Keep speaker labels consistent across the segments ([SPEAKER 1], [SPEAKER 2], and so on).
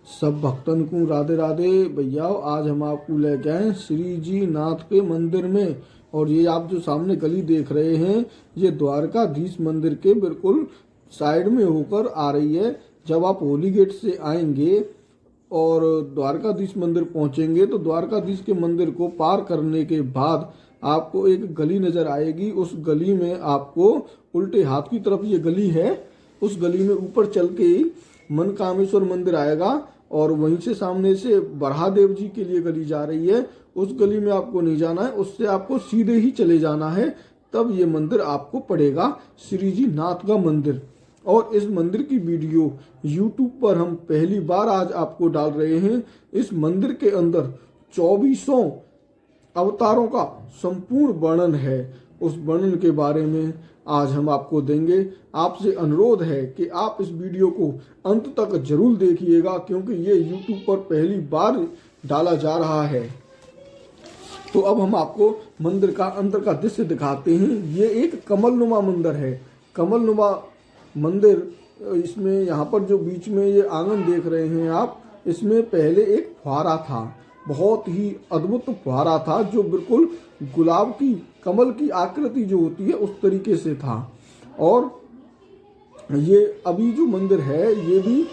[SPEAKER 1] सब भक्तन को राधे राधे। भैया आज हम आपको ले गए हैं श्री जी नाथ के मंदिर में। और ये आप जो सामने गली देख रहे हैं ये द्वारकाधीश मंदिर के बिल्कुल साइड में होकर आ रही है। जब आप होली गेट से आएंगे और द्वारकाधीश मंदिर पहुंचेंगे तो द्वारकाधीश के मंदिर को पार करने के बाद आपको एक गली नजर आएगी। उस गली में आपको उल्टे हाथ की तरफ ये गली है, उस गली में ऊपर चल के ही मनकामेश्वर मंदिर आएगा और वहीं से सामने से बरहादेव जी के लिए गली जा रही है। उस गली में आपको नहीं जाना है, उससे आपको सीधे ही चले जाना है। तब ये मंदिर आपको पड़ेगा श्री जी नाथ का मंदिर। और इस मंदिर की वीडियो YouTube पर हम पहली बार आज आपको डाल रहे हैं। इस मंदिर के अंदर 2400 अवतारों का संपूर्ण वर्णन है। उस वर्णन के बारे में आज हम आपको देंगे। आपसे अनुरोध है कि आप इस वीडियो को अंत तक जरूर देखिएगा, क्योंकि ये YouTube पर पहली बार डाला जा रहा है। तो अब हम आपको मंदिर का अंदर का दृश्य दिखाते हैं। ये एक कमलनुमा मंदिर है। कमलनुमा मंदिर, इसमें यहाँ पर जो बीच में ये आंगन देख रहे हैं आप, इसमें पहले एक फुहारा था, बहुत ही अद्भुत फुहारा था जो बिल्कुल गुलाब की कमल की आकृति जो होती है उस तरीके से था। और ये अभी जो मंदिर है ये भी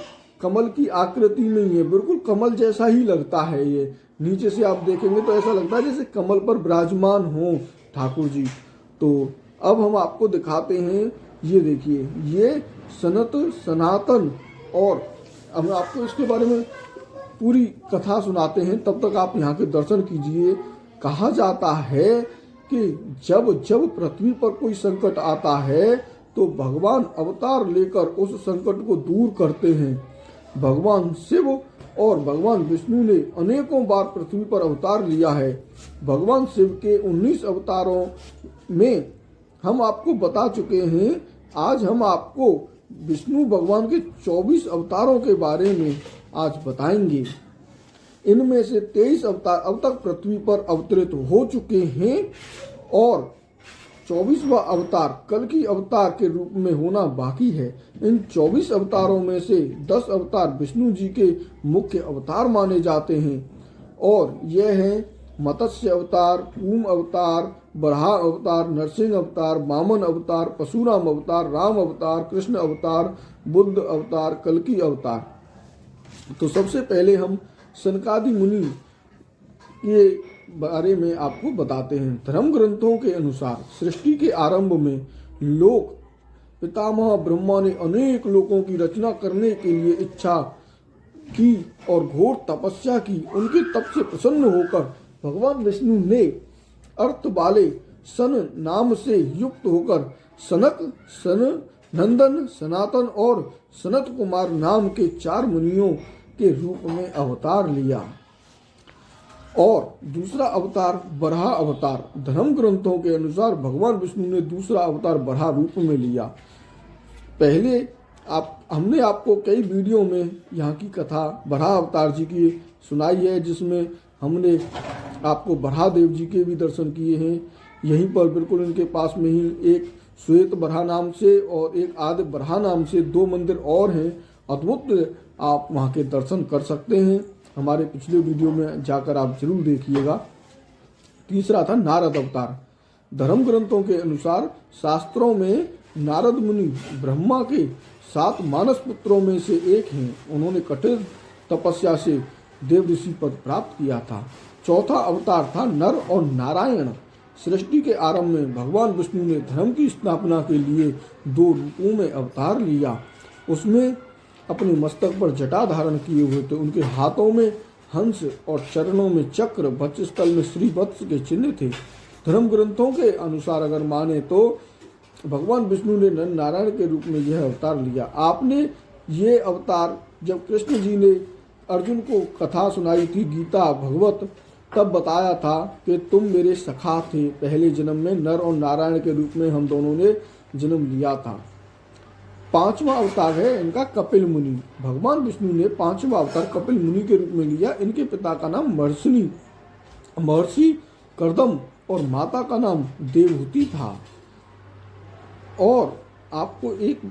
[SPEAKER 1] कमल की आकृति में ही है, बिल्कुल कमल जैसा ही लगता है। ये नीचे से आप देखेंगे तो ऐसा लगता है जैसे कमल पर विराजमान हो ठाकुर जी। तो अब हम आपको दिखाते हैं, ये देखिए ये सनत सनातन। और हम आपको इसके बारे में पूरी कथा सुनाते हैं, तब तक आप यहाँ के दर्शन कीजिए। कहा जाता है कि जब जब पृथ्वी पर कोई संकट आता है तो भगवान अवतार लेकर उस संकट को दूर करते हैं। भगवान शिव और भगवान विष्णु ने अनेकों बार पृथ्वी पर अवतार लिया है। भगवान शिव के 19 अवतारों में हम आपको बता चुके हैं। आज हम आपको विष्णु भगवान के 24 अवतारों के बारे में आज बताएंगे। इनमें से 23 अवतार अब तक पृथ्वी पर अवतरित हो चुके हैं और 24वां अवतार कल्कि अवतार के रूप में होना बाकी है। इन 24 अवतारों में से 10 अवतार विष्णु जी के मुख्य अवतार माने जाते हैं और यह हैं मत्स्य अवतार, कूम अवतार, बराह अवतार, नरसिंह अवतार, वामन अवतार, परशुराम अवतार, राम अवतार, कृष्ण अवतार, बुद्ध अवतार, कल्कि अवतार। तो सबसे पहले हम सनकादि मुनि के बारे में आपको बताते हैं। धर्म ग्रंथों के अनुसार सृष्टि के आरंभ में लोक पितामह ब्रह्मा ने अनेक लोकों की रचना करने के लिए इच्छा की और घोर तपस्या की। उनके तप से प्रसन्न होकर भगवान विष्णु ने अर्थ वाले सन नाम से युक्त होकर सनक, सन नंदन, सनातन और सनत कुमार नाम के 4 मुनियों के रूप में अवतार लिया। और दूसरा अवतार बराह अवतार। धर्म ग्रंथों के अनुसार भगवान विष्णु ने दूसरा अवतार बराह रूप में लिया। पहले हमने आपको कई वीडियो में यहाँ की कथा बराह अवतार जी की सुनाई है, जिसमें हमने आपको बरहादेव जी के भी दर्शन किए हैं। यहीं पर बिल्कुल इनके पास में ही एक श्वेत बरहा नाम से और एक आदि बरहा नाम से 2 मंदिर और हैं। अद्भुत, आप वहाँ के दर्शन कर सकते हैं। हमारे पिछले वीडियो में जाकर आप जरूर देखिएगा। तीसरा था नारद अवतार। धर्म ग्रंथों के अनुसार शास्त्रों में नारद मुनि ब्रह्मा के 7 मानस पुत्रों में से एक हैं। उन्होंने कठिन तपस्या से देव ऋषि पद प्राप्त किया था। चौथा अवतार था नर और नारायण। सृष्टि के आरंभ में भगवान विष्णु ने धर्म की स्थापना के लिए 2 रूपों में अवतार लिया। उसमें अपने मस्तक पर जटा धारण किए हुए थे, उनके हाथों में हंस और चरणों में चक्र, वक्षस्थल में श्री वत्स के चिन्ह थे। धर्म ग्रंथों के अनुसार अगर माने तो भगवान विष्णु ने नर नारायण के रूप में यह अवतार लिया। आपने ये अवतार जब कृष्ण जी ने अर्जुन को कथा सुनाई थी गीता भगवत, तब बताया था कि तुम मेरे सखा थे। पहले जन्म में नर और नारायण के रूप में हम दोनों ने जन्म लिया था। 5वां अवतार है इनका कपिल मुनि। भगवान विष्णु ने 5वां अवतार कपिल मुनि के रूप में लिया। इनके पिता का नाम महर्षि कर्दम और माता का नाम देवहूति था। और आपको एक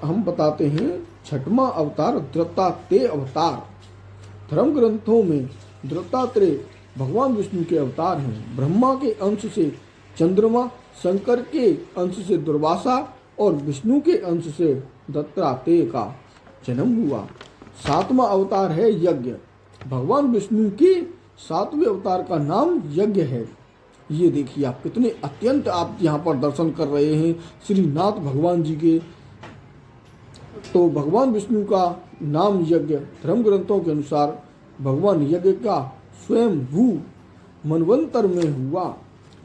[SPEAKER 1] हम बताते हैं 6वां अवतार दत्तात्रेय अवतार। धर्म ग्रंथों में दत्तात्रेय भगवान विष्णु के अवतार हैं। ब्रह्मा के अंश से चंद्रमा, शंकर के अंश से दुर्वासा और विष्णु के अंश से दत्तात्रेय का जन्म हुआ। सातवां अवतार है यज्ञ। भगवान विष्णु के सातवें अवतार का नाम यज्ञ है। ये देखिए आप कितने अत्यंत आप यहाँ पर दर्शन कर रहे हैं श्रीनाथ भगवान जी के। तो भगवान विष्णु का नाम यज्ञ धर्म ग्रंथों के अनुसार भगवान यज्ञ का स्वयं भू मनवंतर में हुआ।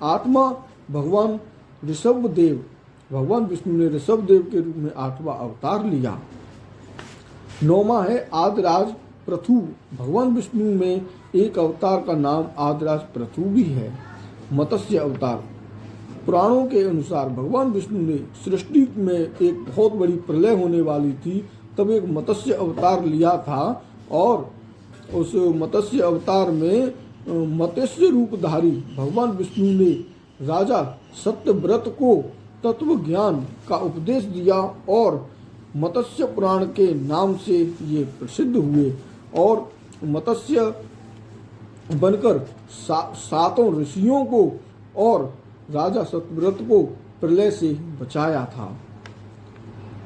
[SPEAKER 1] आत्मा भगवान ऋषभ देव, भगवान विष्णु ने ऋषभ देव के रूप में आठवां अवतार लिया। नौवां है आदिराज पृथु। भगवान विष्णु में एक अवतार का नाम आदिराज पृथु भी है। मत्स्य अवतार। पुराणों के अनुसार भगवान विष्णु ने सृष्टि में एक बहुत बड़ी प्रलय होने वाली थी, तब एक मत्स्य अवतार लिया था और उस मत्स्य अवतार में मत्स्य रूपधारी भगवान विष्णु ने राजा सत्यव्रत को तत्व ज्ञान का उपदेश दिया और मत्स्य पुराण के नाम से ये प्रसिद्ध हुए और मत्स्य बनकर सातों ऋषियों को और राजा सत्यव्रत को प्रलय से बचाया था।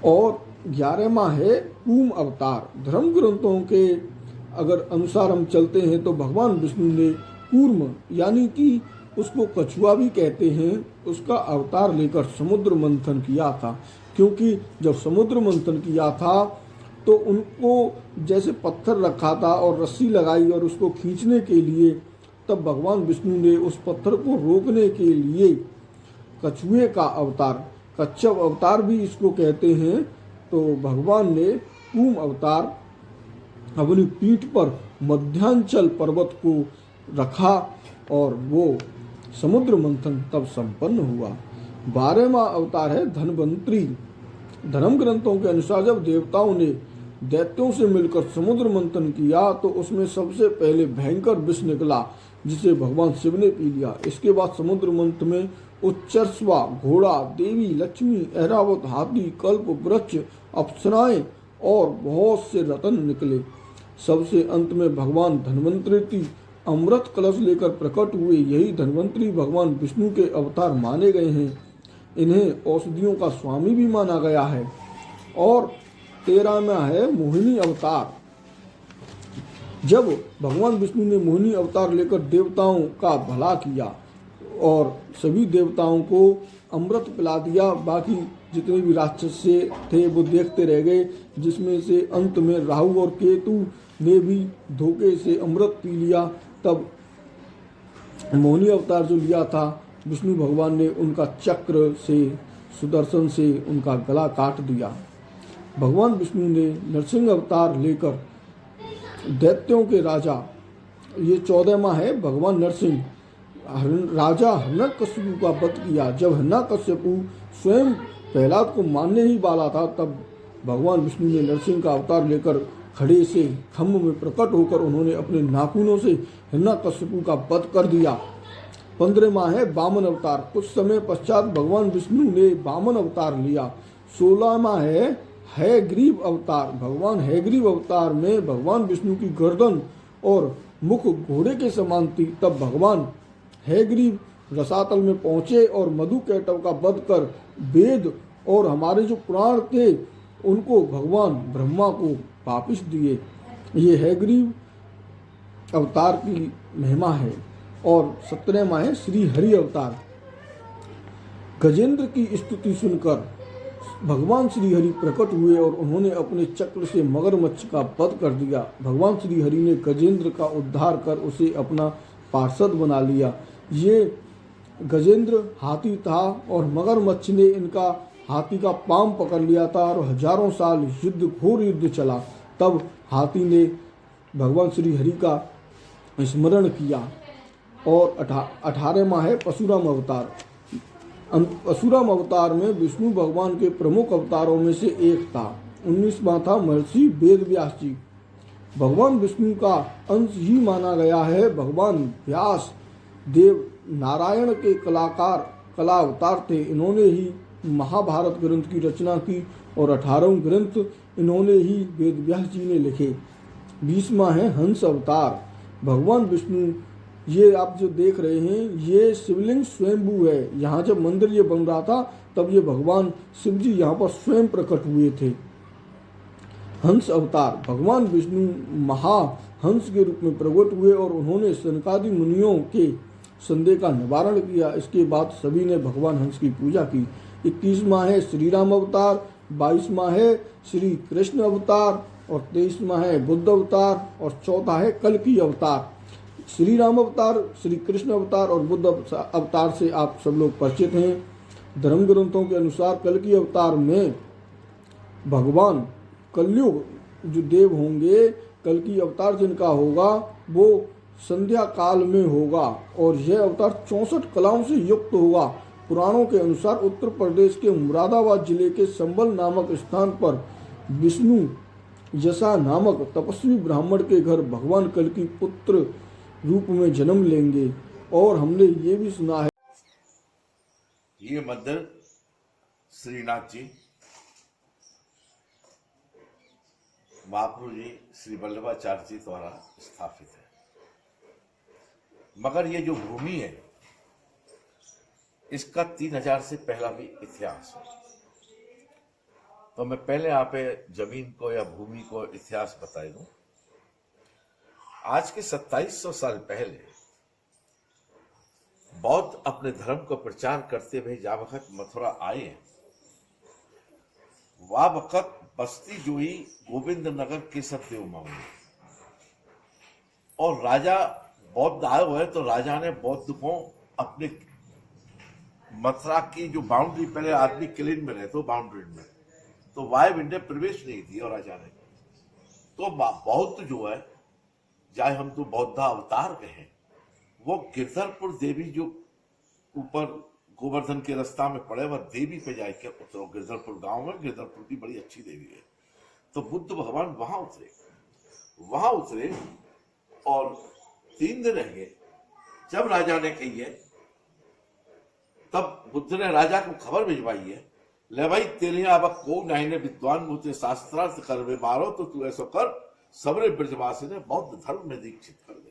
[SPEAKER 1] और 11वां है कूर्म अवतार। धर्म ग्रंथों के अगर अनुसार हम चलते हैं तो भगवान विष्णु ने कूर्म यानी कि उसको कछुआ भी कहते हैं, उसका अवतार लेकर समुद्र मंथन किया था। क्योंकि जब समुद्र मंथन किया था तो उनको जैसे पत्थर रखा था और रस्सी लगाई और उसको खींचने के लिए, तब भगवान विष्णु ने उस पत्थर को रोकने के लिए कछुए का अवतार, कच्छप अवतार भी इसको कहते हैं, तो भगवान ने कूर्म अवतार अपनी पीठ पर मध्यांचल पर्वत को रखा और वो समुद्र मंथन तब संपन्न हुआ। 12वां अवतार है धन्वंतरी। धर्म ग्रंथों के अनुसार जब देवताओं ने दैत्यों से मिलकर समुद्र मंथन किया तो उसमें सबसे पहले भयंकर विष निकला जिसे भगवान शिव ने पी लिया। इसके बाद समुद्र मंथन में उच्चर्स्वा, घोड़ा, देवी लक्ष्मी, ऐरावत, हाथी, कल्प वृक्ष, अप्सराएं और बहुत से रतन निकले। सबसे अंत में भगवान धन्वंतरी अमृत कलश लेकर प्रकट हुए। यही धन्वंतरी भगवान विष्णु के अवतार माने गए हैं। इन्हें औषधियों का स्वामी भी माना गया है। और 13वां है मोहिनी अवतार। जब भगवान विष्णु ने मोहिनी अवतार लेकर देवताओं का भला किया और सभी देवताओं को अमृत पिला दिया, बाकी जितने भी राक्षस थे वो देखते रह गए, जिसमें से अंत में राहु और केतु ने भी धोखे से अमृत पी लिया। तब मोहिनी अवतार जो लिया था विष्णु भगवान ने उनका चक्र से, सुदर्शन से उनका गला काट दिया। भगवान विष्णु ने नरसिंह अवतार लेकर दैत्यों के राजा, ये 14वां है भगवान नरसिंह, राजा हिरण्यकश्यपु का वध किया। जब हिरण्यकश्यपु स्वयं प्रहलाद को मारने ही वाला था, तब भगवान विष्णु ने नरसिंह का अवतार लेकर खड़े से खम्भ में प्रकट होकर उन्होंने अपने नाखूनों से हिरण्यकश्यपु का वध कर दिया। 15वां है वामन अवतार। कुछ समय पश्चात भगवान विष्णु ने वामन अवतार लिया। 16वां है हैग्रीव अवतार। भगवान हैग्रीव अवतार में भगवान विष्णु की गर्दन और मुख घोड़े के समान थी। तब भगवान हैग्रीव रसातल में पहुंचे और मधुकैटव का वध कर वेद और हमारे जो पुराण थे उनको भगवान ब्रह्मा को वापिस दिए। ये हैग्रीव अवतार की महिमा है। और 17वां है श्री हरि अवतार। गजेंद्र की स्तुति सुनकर भगवान श्री हरि प्रकट हुए और उन्होंने अपने चक्र से मगरमच्छ का वध कर दिया। भगवान श्री हरि ने गजेंद्र का उद्धार कर उसे अपना पार्षद बना लिया। ये गजेंद्र हाथी था और मगरमच्छ ने इनका हाथी का पांव पकड़ लिया था और हजारों साल घोर युद्ध चला। तब हाथी ने भगवान श्री हरि का स्मरण किया। और 18वां है परशुराम अवतार। परशुराम अवतार में विष्णु भगवान के प्रमुख अवतारों में से एक था। 19वां था महर्षि वेद व्यास जी। भगवान विष्णु का अंश ही माना गया है। भगवान व्यास देव नारायण के कला अवतार थे। इन्होंने ही महाभारत ग्रंथ की रचना की और 18 ग्रंथ इन्होंने ही वेद व्यास जी ने लिखे। 20वां है हंस अवतार। भगवान विष्णु, ये आप जो देख रहे हैं ये शिवलिंग स्वयंभू है। यहाँ जब मंदिर ये बन रहा था तब ये भगवान शिव जी यहाँ पर स्वयं प्रकट हुए थे। हंस अवतार, भगवान विष्णु महाहंस के रूप में प्रकट हुए और उन्होंने सनकादि मुनियों के संदेह का निवारण किया। इसके बाद सभी ने भगवान हंस की पूजा की। 21वां है श्री राम अवतार, 22वां है श्री कृष्ण अवतार और 23वां है बुद्ध अवतार और चौथा है कल्कि अवतार। श्री राम अवतार, श्री कृष्ण अवतार और बुद्ध अवतार से आप सब लोग परिचित हैं। धर्म ग्रंथों के अनुसार कल्कि अवतार में भगवान कलयुग जो देव होंगे, कल्कि अवतार जिनका होगा वो संध्या काल में होगा और यह अवतार 64 कलाओं से युक्त होगा। पुराणों के अनुसार उत्तर प्रदेश के मुरादाबाद जिले के संबल नामक स्थान पर विष्णु यशा नामक तपस्वी ब्राह्मण के घर भगवान कल्कि पुत्र रूप में जन्म लेंगे। और हमने ये भी सुना है,
[SPEAKER 2] ये मंदिर श्रीनाथ जी, महाप्रभु जी, श्री वल्लभाचार्य जी द्वारा स्थापित है। मगर ये जो भूमि है इसका 3000 से पहला भी इतिहास है। तो मैं पहले आप जमीन को या भूमि को इतिहास बता दूं। आज के 2700 साल पहले बौद्ध अपने धर्म को प्रचार करते हुए जा वक्त मथुरा आए, वह वक्त बस्ती जो ही गोविंद नगर केशव देव मांगे और राजा बौद्ध आए हुए तो राजा ने बौद्ध को अपने मथुरा की जो बाउंड्री, पहले आदमी किलिन में रहते बाउंड्री में, तो वायु विंडे प्रवेश नहीं दी और राजा ने तो बौद्ध जो है, चाहे हम तो बौद्ध अवतार कहें, वो गिरधरपुर देवी जो ऊपर गोवर्धन के रास्ता में पड़े वह देवी पे जाके उतरो। गिरधरपुर गांव में गिरधरपुर की बड़ी अच्छी देवी है। तो बुद्ध भगवान वहां उतरे और 3 दिन रह गए। जब राजा ने कही है तब बुद्ध ने राजा को खबर भिजवाई है, ले भाई तेरे अब को नाइने विद्वान मुझे शास्त्रार्थ कर वे मारो, तो तू ऐसा कर सबरे ब्रजवासी ने बौद्ध धर्म में दीक्षित कर दे।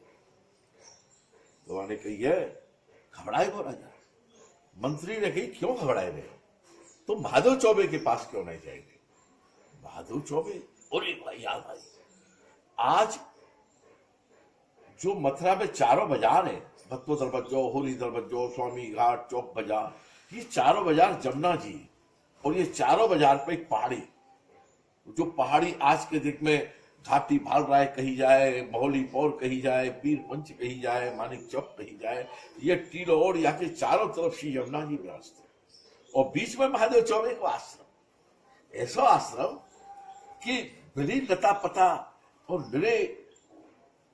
[SPEAKER 2] तो ने कही है, घबराए वो राजा। मंत्री ने कही क्यों घबराए रहे, तुम माधव चौबे के पास क्यों नहीं जाएंगे? माधव चौबे, अरे भाई यार भाई, आज जो मथुरा में चारों बाजार है, भत्तो दरबज्जो, होली दरबज्जो, स्वामी घाट, चौक बाजार, ये चारों बाजार जमुना जी, और ये चारों बाजार पे एक पहाड़ी, जो पहाड़ी आज के दिन में घाटी भाल राय कही जाए, मोहली पौर कही जाए, पीर पंच कही जाए, मानिक चौक कही जाए, ये टीलो और यहाँ के चारों तरफ श्री यमुना जी विराजते और बीच में महादेव चौबे का आश्रम। ऐसा आश्रम कि मिली लता पता और मिले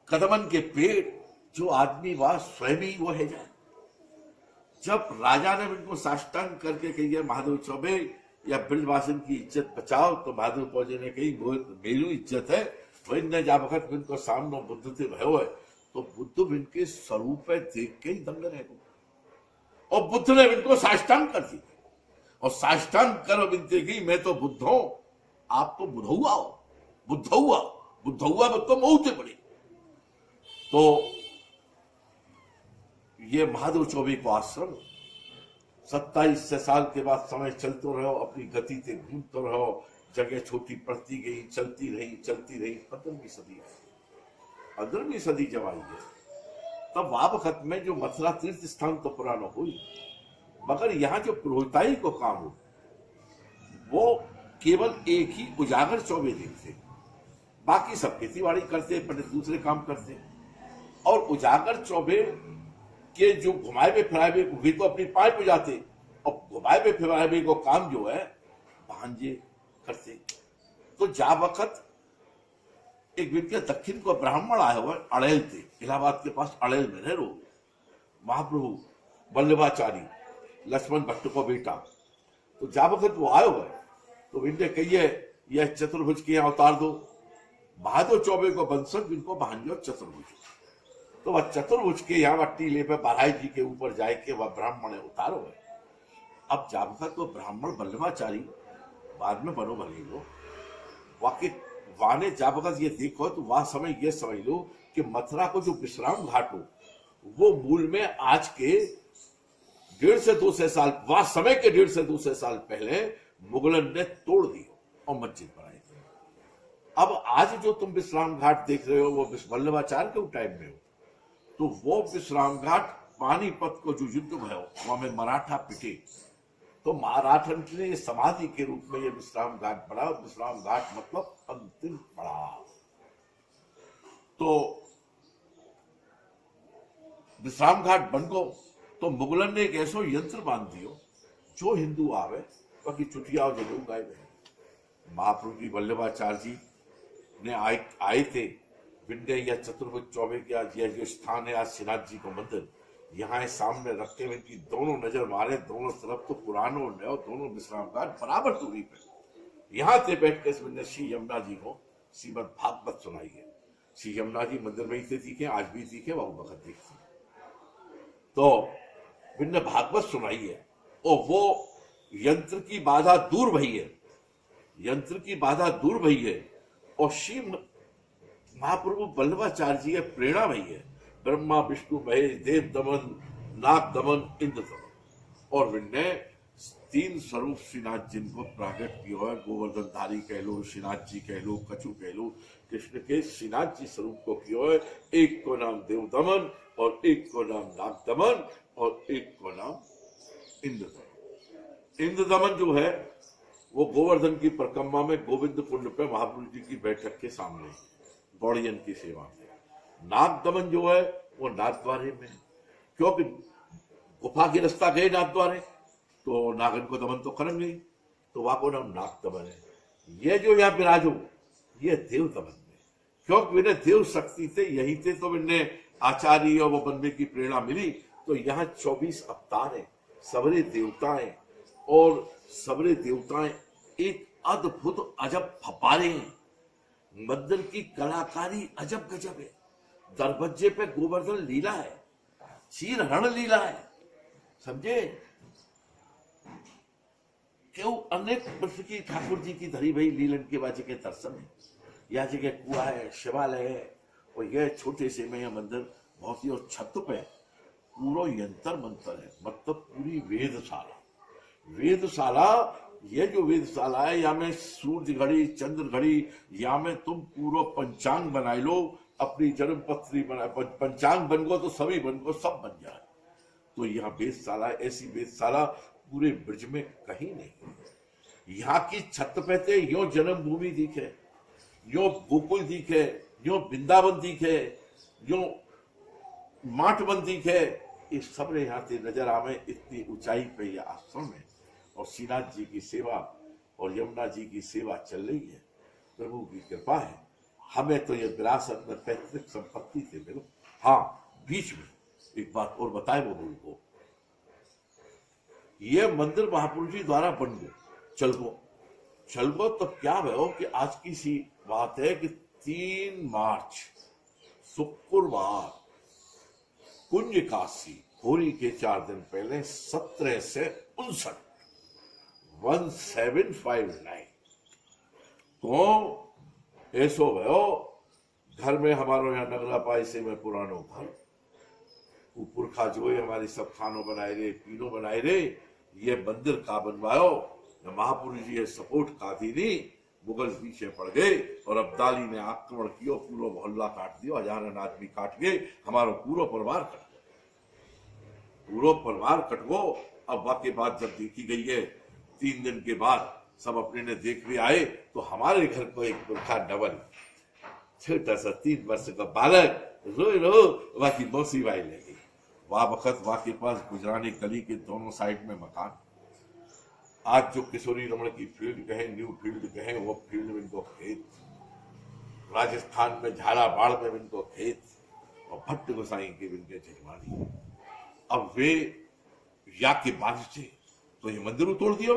[SPEAKER 2] कदमन के पेड़, जो आदमी वहां स्वयं ही वो है जाए। जब राजा ने इनको साष्टांग करके कही महादेव चौबे या ब्रजवासिन की इज्जत बचाओ, तो महादेव चौबे ने कही मेरी इज्जत है। वही ने जा वक्त इनको सामने बुद्ध से भयो है, तो बुद्ध इनके स्वरूप है देख के ही दंग रह गए और बुद्ध ने इनको साष्टांग कर दी और साष्टांग करो विनती की, मैं तो बुद्ध हूं, आप तो बुद्धौआ हो, बुद्धौआ तो बहुत बड़ी। तो ये महादेव चौबे को आश्रम 27 साल के बाद समय चलते रहो, अपनी गति से घूमते रहो, जगह छोटी पड़ती गई, चलती रही। 15वीं सदी जब आई है तब वह वक्त में जो मथुरा तीर्थ स्थान तो पुराना हुई, मगर यहाँ जो पुरोहिताई को काम हो वो केवल एक ही उजागर चौबे दिन थे, बाकी सब खेती बाड़ी करते, पंडित दूसरे काम करते। और उजागर चौबे के जो घुमाए फिराए भी तो अपनी पाए पे जाते और घुमाए फिराए को काम जो है भांजे करते। तो जा वक्त एक व्यक्ति दक्षिण को ब्राह्मण आए हुए अड़ेल थे, इलाहाबाद के पास अड़ेल में रहे, महाप्रभु वल्लभाचार्य लक्ष्मण भट्ट को बेटा। तो जा वक्त वो आए हुए तो इनने कहिए यह चतुर्भुज के यहाँ उतार दो। महादेव चौबे को बंसक इनको भांजो चतुर्भुज, तो वह चतुर्भुज के यहाँ टीले पे बाराई जी के ऊपर जाए के वह ब्राह्मण उतारो है। अब जाबका तो ब्राह्मण वल्लभाचारी बाद में बनो भले लो, वाकई वाने जा बगत ये देखो तो वह समय ये समझ लो कि मथुरा को जो विश्राम घाट हो वो मूल में आज के 150 से 200 साल, वह समय के 150 से 200 साल पहले मुगलन ने तोड़ दी और मस्जिद बनाई थी। अब आज जो तुम विश्राम घाट देख रहे हो वो वल्लभाचार्य के टाइम में हो, तो वो विश्राम घाट पानीपत को जो युद्ध भयो वहां में मराठा पिटे, तो मराठन ने समाधि के रूप में ये विश्राम घाट बना। विश्राम घाट मतलब अंतिम पड़ाव। तो विश्राम घाट बन गो तो मुगलन ने एक ऐसो यंत्र बांध दियो जो हिंदू आवे बाकी चुटिया जरूर गायब है। महाप्रभु जी वल्लभाचार्य जी ने आए थे विंध्य या चतुर्भुज चौबे का यह जो स्थान है आज श्रीनाथ जी को मंदिर, यहाँ सामने रखते हुए इनकी दोनों नजर मारे, दोनों तरफ तो पुरानो और नयो दोनों विश्राम घाट बराबर दूरी पे। यहाँ से बैठ के श्री यमुना जी को श्रीमद भागवत सुनाई है। श्री यमुना जी मंदिर में ही थे, दिखे आज भी दिखे, वह वक्त देखते तो विंध्य भागवत सुनाई है और वो यंत्र की बाधा दूर भई है, यंत्र की बाधा दूर भई है। और श्री महाप्रभु वल्लभाचार्य जी प्रेरणा भई है। ब्रह्मा विष्णु महेश देव दमन नाग दमन इंद्र दमन और विन्ने 3 स्वरूप श्रीनाथ जिनको प्राकट किया है। गोवर्धनधारी कह लो, श्रीनाथ जी कह लो, कछु कह लो, कृष्ण के श्रीनाथ जी स्वरूप को किया है। एक को नाम देव दमन और एक को नाम नाग दमन और एक को नाम इंद्र दमन। इंद्र दमन जो है वो गोवर्धन की परिक्रमा में गोविंद कुंड पे महाप्रभु जी की बैठक के सामने बौड़ियन की सेवा में। नाग दमन जो है वो नाथद्वारे में, क्योंकि गुफा की रास्ता गए नाथद्वारे तो नागन को दमन तो करेंगे, तो वहां को नाम नाग दमन है। ये जो यहाँ विराजो ये देव दमन में, क्योंकि इन्हें देव शक्ति थे, यही थे तो इन्हें आचार्य और वो बनने की प्रेरणा मिली। तो यहाँ 24 अवतार है, सबरे देवताएं और सबरे देवताएं एक अद्भुत अजब फपारे हैं। मंदिर की कलाकारी अजब गजब है। दरवाजे पे गोवर्धन लीला है, चीर हरण लीला है, समझे क्यों? अनेक वर्ष की ठाकुर जी की धरी भई लीलन के बाजे के दर्शन है। यह जगह कुआ है, शिवालय है और यह छोटे से में यह मंदिर बहुत ही, और छत पे पूरा यंत्र मंत्र है, मतलब पूरी वेदशाला। वेदशाला, ये जो वेदशाला है या में सूर्य घड़ी चंद्र घड़ी, या में तुम पूरा पंचांग बनाए लो, अपनी जन्म पत्री बना, पंचांग बन गो तो सभी बन गो, सब बन जाए। तो यहाँ वेदशाला, ऐसी वेदशाला पूरे ब्रज में कहीं नहीं। यहाँ की छत पे थे यो जन्मभूमि दिखे, यो गोकुल दिखे, यो वृंदावन दिखे, यो माठवन दिखे, ये सब यहाँ से नजर आवे। इतनी ऊंचाई पे यह आश्रम है और श्रीनाथ जी की सेवा और यमुना जी की सेवा चल रही है। प्रभु की कृपा है। हमें तो ये विरासत में पैतृक संपत्ति से मिलो। हाँ, बीच में एक बात और बताए वो को, ये मंदिर महापुरुष जी द्वारा बन गो चल गो तो क्या भयो कि आज की सी बात है कि 3 मार्च शुक्रवार कुंज काशी होली के 4 दिन पहले 17 से 59 1759 तो ऐसो भयो घर में हमारो यहाँ नगरा पाई से में पुरानो घर पुरखा जो है हमारी सब खानों बनाए रे, पीनो बनाए रे। ये मंदिर का बनवायो महापुरुष जी ये सपोर्ट का थी नहीं, मुगल पीछे पड़ गए और अब्दाली ने आक्रमण किया, पूरा मोहल्ला काट दिया, 1000 आदमी काट गए, हमारा पूरा परिवार कट गो। अब वाकई बात जब देखी गई है 3 दिन के बाद सब अपने ने देख भी आए तो हमारे घर को एक पुरखा डबल छोटा सा 3 वर्ष का बालक रो बाकी मौसी भाई लगी। वह वक्त वहां के पास गुजरानी गली के दोनों साइड में मकान, आज जो किशोरी रमन की फील्ड कहे, न्यू फील्ड कहे, वो फील्ड में इनको खेत, राजस्थान में झालावाड़ में इनको खेत और भट्ट गोसाई के इनके जजमानी। अब वे या के बाद से तो ये मंदिर तोड़ दिया।